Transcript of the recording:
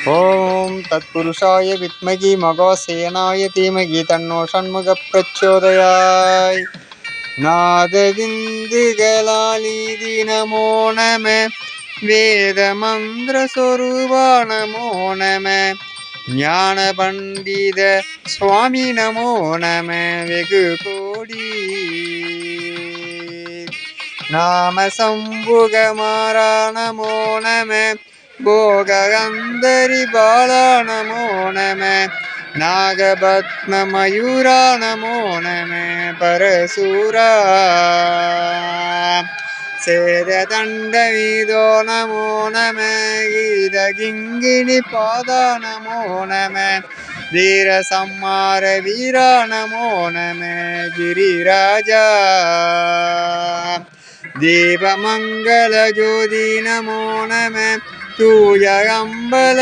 ஓம் தத்புருஷாய வித்மகி மகாசேனாய தீமகி தன்னோ ஷண்முக பிரச்சோதயாய். நாதவிந்துகளாலிதி நமோ நம, வேத மந்திர சொரூபா நமோ நம, ஞான பண்டித சுவாமி நமோ நம வெகு கோடி. நாம சம்புக மாறா நமோ நம, போகந்தரி பாலா நமோ நம, நாகபத்ம மயூரா நமோ நம பரசூரா, சேததண்ட வீதோ நமோ நம, கீதகிங்கிணி பாதா நமோ நம, வீர சம்மார வீரா நமோ நம கிரிராஜா, தீபமங்கள ஜோதி நமோ நம, தூய அம்பல